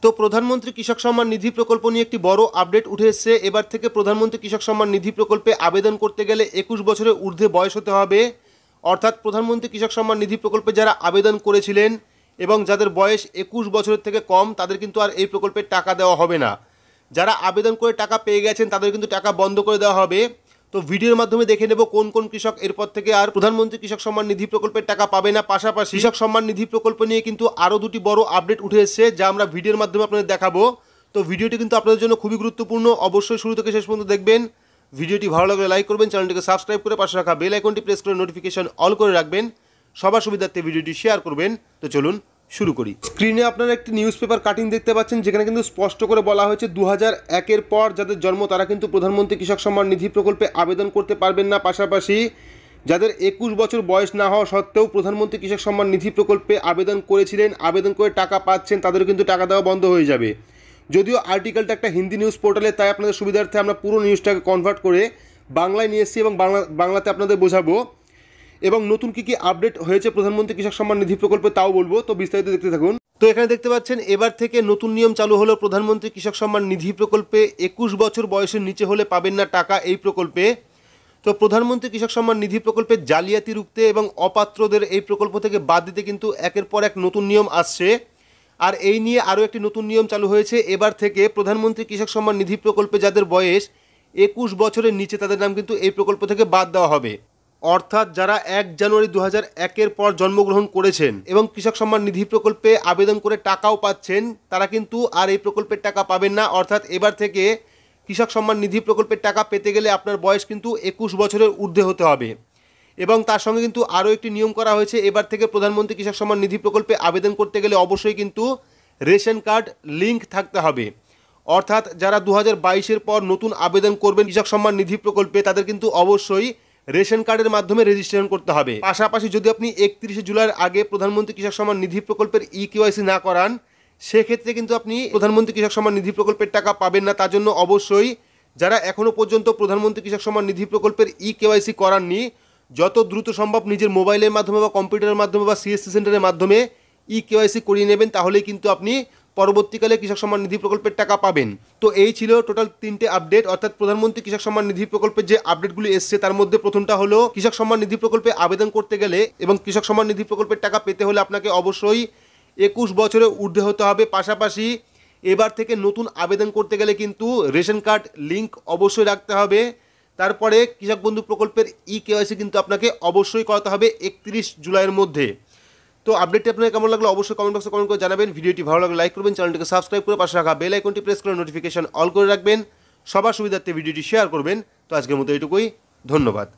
তো প্রধানমন্ত্রী কৃষক সম্মান নিধি প্রকল্প নিয়ে একটি বড় আপডেট উঠে এসেছে। এবার থেকে প্রধানমন্ত্রী কৃষক সম্মান নিধি প্রকল্পে আবেদন করতে গেলে 21 বছরের ঊর্ধ্বে বয়স হতে হবে। অর্থাৎ প্রধানমন্ত্রী কৃষক সম্মান নিধি প্রকল্পে যারা আবেদন করেছিলেন এবং যাদের বয়স 21 বছরের থেকে কম, তাদের কিন্তু আর এই প্রকল্পের টাকা দেওয়া হবে না। যারা আবেদন করে টাকা পেয়ে গেছেন তাদের কিন্তু টাকা বন্ধ করে দেওয়া হবে। তো ভিডিওর মাধ্যমে দেখে নেব কোন কোন কৃষক এরপর থেকে আর প্রধানমন্ত্রী কৃষক সম্মান নিধি প্রকল্পের টাকা পাবে না। পাশাপাশি কৃষক সম্মান নিধি প্রকল্প নিয়ে কিন্তু আরও দুটি বড় আপডেট উঠে এসেছে, যা আমরা ভিডিওর মাধ্যমে আপনাদের দেখাবো। তো ভিডিওটি কিন্তু আপনাদের জন্য খুবই গুরুত্বপূর্ণ, অবশ্যই শুরু থেকে শেষ পর্যন্ত দেখবেন। ভিডিওটি ভালো লাগলে লাইক করবেন, চ্যানেলটিকে সাবস্ক্রাইব করে পাশে রাখা বেল আইকনটি প্রেস করে নোটিফিকেশন অল করে রাখবেন, সবার সুবিধার্থে ভিডিওটি শেয়ার করবেন। তো চলুন শুরু করি। স্ক্রিনে আপনারা একটি নিউজ পেপার কাটিং দেখতে পাচ্ছেন, যেখানে কিন্তু স্পষ্ট করে বলা হয়েছে 2001-এর পর যাদের জন্ম তারা কিন্তু প্রধানমন্ত্রী কৃষক সম্মান নিধি প্রকল্পে আবেদন করতে পারবেন না। পাশাপাশি যাদের 21 বছর বয়স না হওয়া সত্ত্বেও প্রধানমন্ত্রী কৃষক সম্মান নিধি প্রকল্পে আবেদন করেছিলেন, আবেদন করে টাকা পাচ্ছেন, তাদেরও কিন্তু টাকা দেওয়া বন্ধ হয়ে যাবে। যদিও আর্টিকেলটা একটা হিন্দি নিউজ পোর্টালে, তাই আপনাদের সুবিধার্থে আমরা পুরো নিউজটাকে কনভার্ট করে বাংলায় নিয়ে এসেছি এবং বাংলাতে আপনাদের বোঝাবো। এবং নতুন কী আপডেট হয়েছে প্রধানমন্ত্রী কৃষক সম্মান নিধি প্রকল্পে তাও বলবো, তো বিস্তারিত দেখতে থাকুন। তো এখানে দেখতে পাচ্ছেন এবার থেকে নতুন নিয়ম চালু হলো। প্রধানমন্ত্রী কৃষক সম্মান নিধি প্রকল্পে 21 বছর বয়সের নিচে হলে পাবেন না টাকা এই প্রকল্পে। তো প্রধানমন্ত্রী কৃষক সম্মান নিধি প্রকল্পে জালিয়াতি রুখতে এবং অপাত্রদের এই প্রকল্প থেকে বাদ দিতে কিন্তু একের পর এক নতুন নিয়ম আসছে। আর এই নিয়ে আরও একটি নতুন নিয়ম চালু হয়েছে। এবার থেকে প্রধানমন্ত্রী কৃষক সম্মান নিধি প্রকল্পে যাদের বয়স 21 বছরের নিচে, তাদের নাম কিন্তু এই প্রকল্প থেকে বাদ দেওয়া হবে। অর্থাৎ যারা 1 জানুয়ারি 2001-এর পর জন্মগ্রহণ করেছেন এবং কৃষক সম্মান নিধি প্রকল্পে আবেদন করে টাকাও পাচ্ছেন, তারা কিন্তু আর এই প্রকল্পের টাকা পাবেন না। অর্থাৎ এবার থেকে কৃষক সম্মান নিধি প্রকল্পের টাকা পেতে গেলে আপনার বয়স কিন্তু 21 বছরের ঊর্ধ্বে হতে হবে। এবং তার সঙ্গে কিন্তু আরও একটি নিয়ম করা হয়েছে। এবার থেকে প্রধানমন্ত্রী কৃষক সম্মান নিধি প্রকল্পে আবেদন করতে গেলে অবশ্যই কিন্তু রেশন কার্ড লিঙ্ক থাকতে হবে। অর্থাৎ যারা 2022-এর পর নতুন আবেদন করবেন কৃষক সম্মান নিধি প্রকল্পে, তাদের কিন্তু অবশ্যই রেশন কার্ডের মাধ্যমে রেজিস্ট্রেশন করতে হবে। পাশাপাশি যদি আপনি 31 জুলাইয়ের আগে প্রধানমন্ত্রী কৃষক সম্মান নিধি প্রকল্পের কেওয়াইসি না করান, সেক্ষেত্রে কিন্তু আপনি প্রধানমন্ত্রী কৃষক সম্মান নিধি প্রকল্পের টাকা পাবেন না। তার জন্য অবশ্যই যারা এখনও পর্যন্ত প্রধানমন্ত্রী কৃষক সম্মান নিধি প্রকল্পের কেওয়াইসি করাননি, যত দ্রুত সম্ভব নিজের মোবাইলের মাধ্যমে বা কম্পিউটারের মাধ্যমে বা সিএসসি সেন্টারের মাধ্যমে কেওয়াইসি করিয়ে নেবেন, তাহলেই কিন্তু আপনি পরবর্তীকালে কৃষক সম্মান নিধি প্রকল্পের টাকা পাবেন। তো এই ছিল টোটাল 3টে আপডেট। অর্থাৎ প্রধানমন্ত্রী কৃষক সম্মান নিধি প্রকল্পের যে আপডেটগুলি এসছে তার মধ্যে প্রথমটা হলো কৃষক সম্মান নিধি প্রকল্পে আবেদন করতে গেলে এবং কৃষক সম্মান নিধি প্রকল্পের টাকা পেতে হলে আপনাকে অবশ্যই 21 বছরের ঊর্ধ্বে হতে হবে। পাশাপাশি এবার থেকে নতুন আবেদন করতে গেলে কিন্তু রেশন কার্ড লিঙ্ক অবশ্যই রাখতে হবে। তারপরে কৃষক বন্ধু প্রকল্পের কেওয়াইসি কিন্তু আপনাকে অবশ্যই করাতে হবে 31 জুলাইয়ের মধ্যে। তো আপডেটটি আপনার কেমন লাগলো অবশ্যই কমেন্ট বক্সে কমেন্ট করে জানাবেন। ভিডিওটি ভালো লাগলে লাইক করবেন, চ্যানেলটিকে সাবস্ক্রাইব করে পাশে রাখা বেল আইকনটি প্রেস করে নোটিফিকেশন অল করে রাখবেন, সবার সুবিধার্থে ভিডিওটি শেয়ার করবেন। তো আজকের মতো এইটুকুই, ধন্যবাদ।